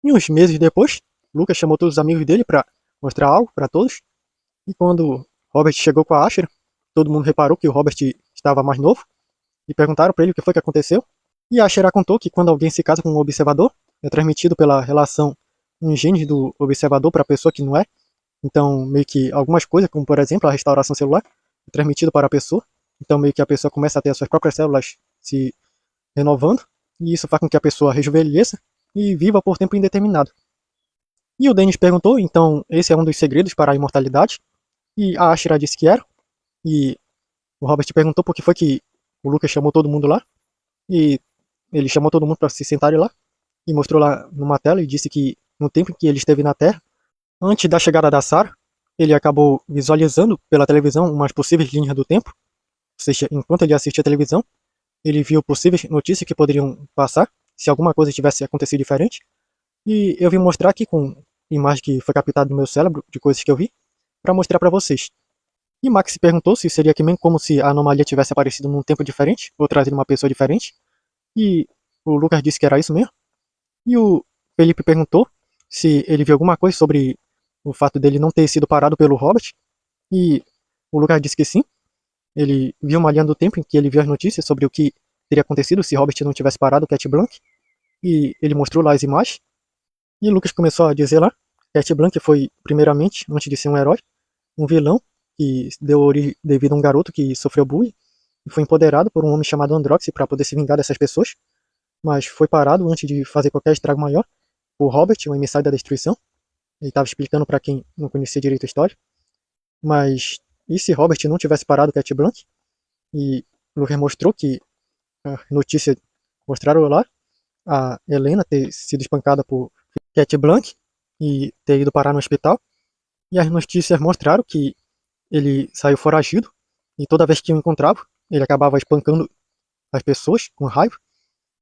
E uns meses depois, Lucas chamou todos os amigos dele para mostrar algo para todos. E quando Robert chegou com a Asher, todo mundo reparou que o Robert estava mais novo e perguntaram para ele o que foi que aconteceu. E a Asher contou que quando alguém se casa com um observador, é transmitido pela relação um gene do observador para a pessoa que não é. Então, meio que algumas coisas, como por exemplo a restauração celular, é transmitido para a pessoa. Então, meio que a pessoa começa a ter as suas próprias células se renovando. E isso faz com que a pessoa rejuvenesça e viva por tempo indeterminado. E o Dennis perguntou, então, esse é um dos segredos para a imortalidade? E a Ashra disse que era. E o Robert perguntou por que foi que o Lucas chamou todo mundo lá. E ele chamou todo mundo para se sentarem lá. E mostrou lá numa tela e disse que no tempo em que ele esteve na Terra, antes da chegada da Sarah, ele acabou visualizando pela televisão umas possíveis linhas do tempo. Ou seja, enquanto ele assistia a televisão, ele viu possíveis notícias que poderiam passar se alguma coisa tivesse acontecido diferente. E eu vim mostrar aqui com imagem que foi captada no meu cérebro de coisas que eu vi, para mostrar para vocês. E Max se perguntou se seria que mesmo como se a anomalia tivesse aparecido num tempo diferente, ou trazido uma pessoa diferente. E o Lucas disse que era isso mesmo. E o Felipe perguntou se ele viu alguma coisa sobre o fato dele não ter sido parado pelo Robert. E o Lucas disse que sim. Ele viu uma linha do tempo em que ele viu as notícias sobre o que teria acontecido se Robert não tivesse parado o Cat Blanc. E ele mostrou lá as imagens. E o Lucas começou a dizer lá que Cat Blanc foi, primeiramente, antes de ser um herói, um vilão que deu origem devido a um garoto que sofreu bullying e foi empoderado por um homem chamado Androx para poder se vingar dessas pessoas, mas foi parado antes de fazer qualquer estrago maior por Robert, o emissário da destruição. Ele estava explicando para quem não conhecia direito a história. Mas e se Robert não tivesse parado Cat Blanc? E o Lucas mostrou que a notícia mostraram lá a Helena ter sido espancada por Cat Blanc e ter ido parar no hospital. E as notícias mostraram que ele saiu foragido e toda vez que o encontrava, ele acabava espancando as pessoas com raiva.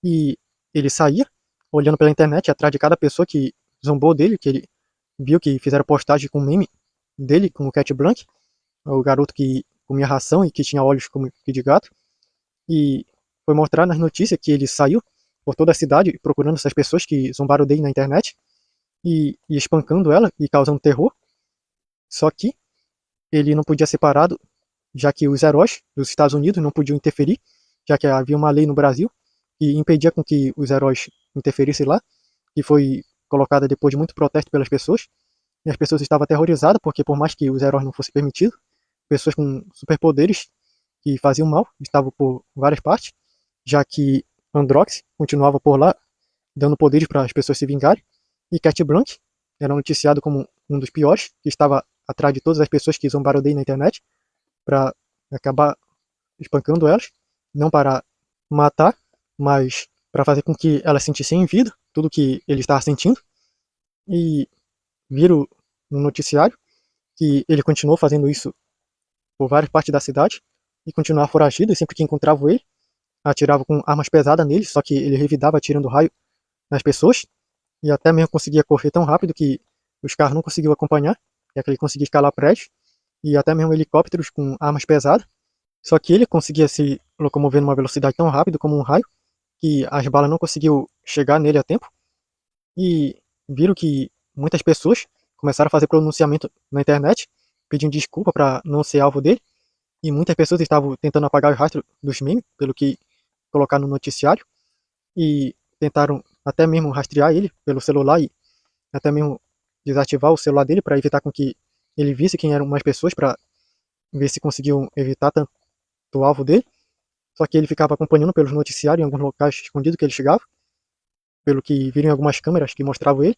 E ele saía olhando pela internet atrás de cada pessoa que zombou dele, que ele viu que fizeram postagem com meme dele, com o Cat Blanc, o garoto que comia ração e que tinha olhos como de gato. E foi mostrado nas notícias que ele saiu por toda a cidade procurando essas pessoas que zombaram dele na internet e espancando ela e causando terror. Só que ele não podia ser parado, já que os heróis dos Estados Unidos não podiam interferir, já que havia uma lei no Brasil que impedia com que os heróis interferissem lá, que foi colocada depois de muito protesto pelas pessoas. E as pessoas estavam aterrorizadas, porque por mais que os heróis não fossem permitidos, pessoas com superpoderes que faziam mal estavam por várias partes, já que Androx continuava por lá, dando poderes para as pessoas se vingarem, e Cat Blanc era noticiado como um dos piores, que estava atrás de todas as pessoas que zombaram dele na internet, para acabar espancando elas, não para matar, mas para fazer com que elas sentissem em vida tudo que ele estava sentindo. E viram no noticiário que ele continuou fazendo isso por várias partes da cidade e continuava foragido, e sempre que encontrava ele, atirava com armas pesadas nele, só que ele revidava atirando raio nas pessoas, e até mesmo conseguia correr tão rápido que os carros não conseguiam acompanhar, já que ele conseguia escalar prédios, e até mesmo helicópteros com armas pesadas, só que ele conseguia se locomover numa velocidade tão rápida como um raio, que as balas não conseguiam chegar nele a tempo, e viram que muitas pessoas começaram a fazer pronunciamento na internet, pedindo desculpa para não ser alvo dele, e muitas pessoas estavam tentando apagar o rastro dos memes, pelo que colocar no noticiário, e tentaram até mesmo rastrear ele pelo celular e até mesmo desativar o celular dele para evitar com que ele visse quem eram mais pessoas, para ver se conseguiam evitar tanto o alvo dele. Só que ele ficava acompanhando pelos noticiários em alguns locais escondidos que ele chegava, pelo que viram em algumas câmeras que mostravam ele,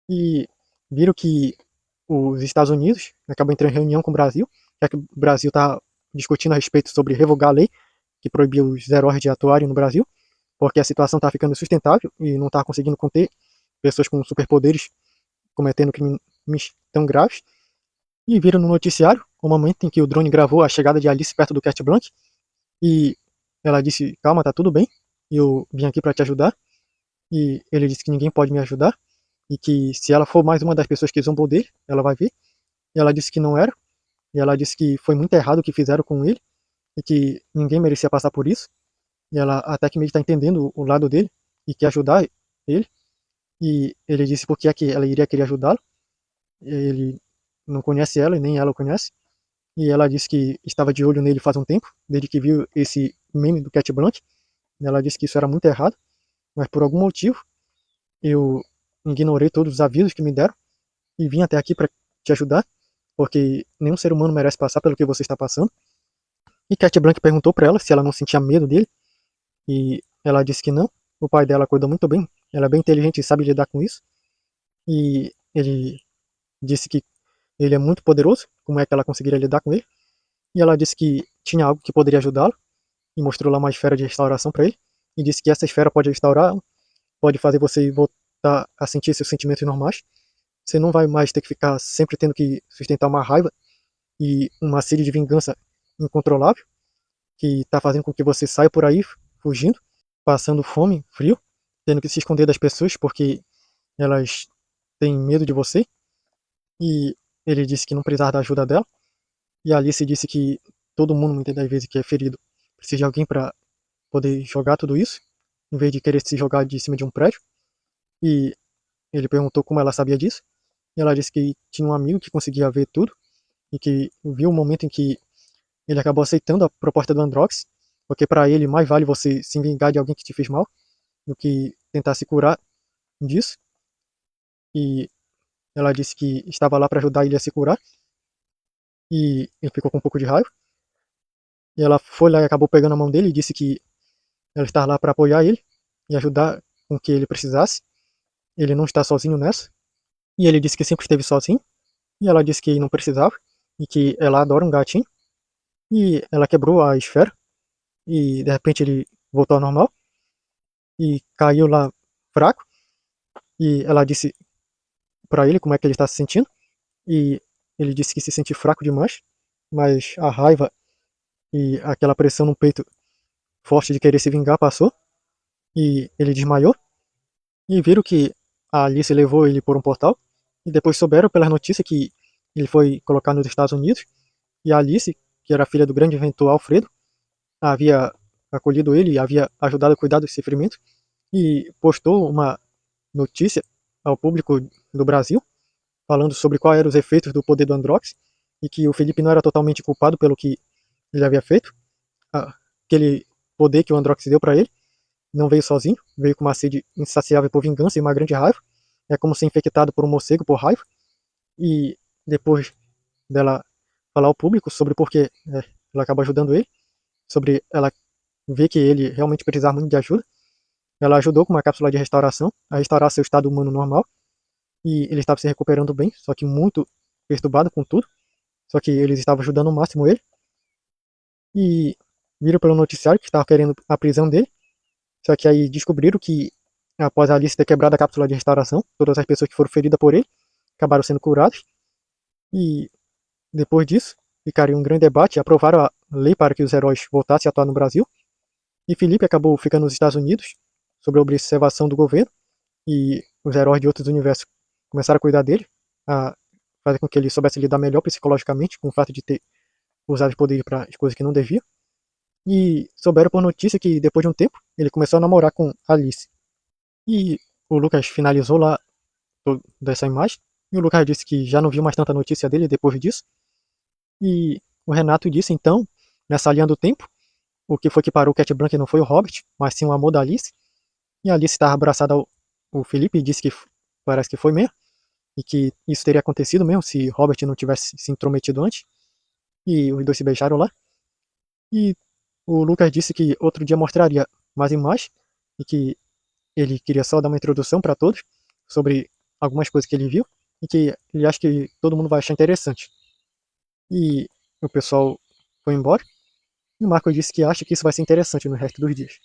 e viram que os Estados Unidos acabam entrando em reunião com o Brasil, já que o Brasil está discutindo a respeito sobre revogar a lei que proibia os heróis de atuarem no Brasil, porque a situação está ficando insustentável e não está conseguindo conter pessoas com superpoderes cometendo crimes tão graves. E viram no noticiário o momento em que o drone gravou a chegada de Alice perto do Cat Blanc, e ela disse: calma, tá tudo bem, eu vim aqui para te ajudar. E ele disse que ninguém pode me ajudar, e que se ela for mais uma das pessoas que zombou dele, ela vai ver. E ela disse que não era, e ela disse que foi muito errado o que fizeram com ele, e que ninguém merecia passar por isso. E ela até que meio que tá entendendo o lado dele, e quer ajudar ele. E ele disse por que é que ela iria querer ajudá-lo. Ele não conhece ela e nem ela o conhece. E ela disse que estava de olho nele faz um tempo, desde que viu esse meme do Cat Blanc. Ela disse que isso era muito errado, mas por algum motivo eu ignorei todos os avisos que me deram e vim até aqui para te ajudar, porque nenhum ser humano merece passar pelo que você está passando. E Cat Blanc perguntou para ela se ela não sentia medo dele, e ela disse que não. O pai dela cuida muito bem, ela é bem inteligente e sabe lidar com isso. E ele disse que ele é muito poderoso, como é que ela conseguiria lidar com ele. E ela disse que tinha algo que poderia ajudá-lo, e mostrou lá uma esfera de restauração para ele, e disse que essa esfera pode restaurar, pode fazer você voltar a sentir seus sentimentos normais. Você não vai mais ter que ficar sempre tendo que sustentar uma raiva e uma sede de vingança incontrolável, que está fazendo com que você saia por aí fugindo, passando fome, frio, tendo que se esconder das pessoas porque elas têm medo de você. E ele disse que não precisava da ajuda dela. E a Alice disse que todo mundo, muitas das vezes, que é ferido, precisa de alguém para poder jogar tudo isso, em vez de querer se jogar de cima de um prédio. E ele perguntou como ela sabia disso. E ela disse que tinha um amigo que conseguia ver tudo e que viu o momento em que ele acabou aceitando a proposta do Androx, porque para ele mais vale você se vingar de alguém que te fez mal do que tentar se curar disso. E ela disse que estava lá para ajudar ele a se curar. E ele ficou com um pouco de raiva. E ela foi lá e acabou pegando a mão dele e disse que ela estava lá para apoiar ele e ajudar com o que ele precisasse. Ele não está sozinho nessa. E ele disse que sempre esteve sozinho. E ela disse que não precisava. E que ela adora um gatinho. E ela quebrou a esfera. E de repente ele voltou ao normal. E caiu lá fraco. E ela disse para ele como é que ele está se sentindo. E ele disse que se sente fraco demais. Mas a raiva e aquela pressão no peito forte de querer se vingar passou. E ele desmaiou. E viram que a Alice levou ele por um portal. E depois souberam pelas notícias que ele foi colocado nos Estados Unidos. E a Alice, que era filha do grande inventor Alfredo, havia acolhido ele e havia ajudado a cuidar dos ferimentos. E postou uma notícia ao público do Brasil, falando sobre quais eram os efeitos do poder do Androx. E que o Felipe não era totalmente culpado pelo que ele havia feito. Aquele poder que o Androx deu para ele não veio sozinho, veio com uma sede insaciável por vingança e uma grande raiva. É como ser infectado por um morcego por raiva. E depois dela falar ao público sobre por que ela acaba ajudando ele, sobre ela ver que ele realmente precisava muito de ajuda, ela ajudou com uma cápsula de restauração a restaurar seu estado humano normal. E ele estava se recuperando bem, só que muito perturbado com tudo. Só que eles estavam ajudando ao máximo ele. E viram pelo noticiário que estava querendo a prisão dele. Só que aí descobriram que, após a Alice ter quebrado a cápsula de restauração, todas as pessoas que foram feridas por ele acabaram sendo curadas. E depois disso, ficaria um grande debate e aprovaram a lei para que os heróis voltassem a atuar no Brasil. E Felipe acabou ficando nos Estados Unidos, sob a observação do governo. E os heróis de outros universos começaram a cuidar dele, a fazer com que ele soubesse lidar melhor psicologicamente com o fato de ter usado os poderes para as coisas que não devia. E souberam por notícia que, depois de um tempo, ele começou a namorar com Alice. E o Lucas finalizou lá dessa imagem. E o Lucas disse que já não viu mais tanta notícia dele depois disso. E o Renato disse, então, nessa linha do tempo, o que foi que parou o Cat Blanc não foi o Hobbit, mas sim o amor da Alice. E a Alice estava abraçada ao Felipe e disse que parece que foi mesmo. E que isso teria acontecido mesmo se Robert não tivesse se intrometido antes. E os dois se beijaram lá. E o Lucas disse que outro dia mostraria mais imagens e que ele queria só dar uma introdução para todos sobre algumas coisas que ele viu e que ele acha que todo mundo vai achar interessante. E o pessoal foi embora e o Marco disse que acha que isso vai ser interessante no resto dos dias.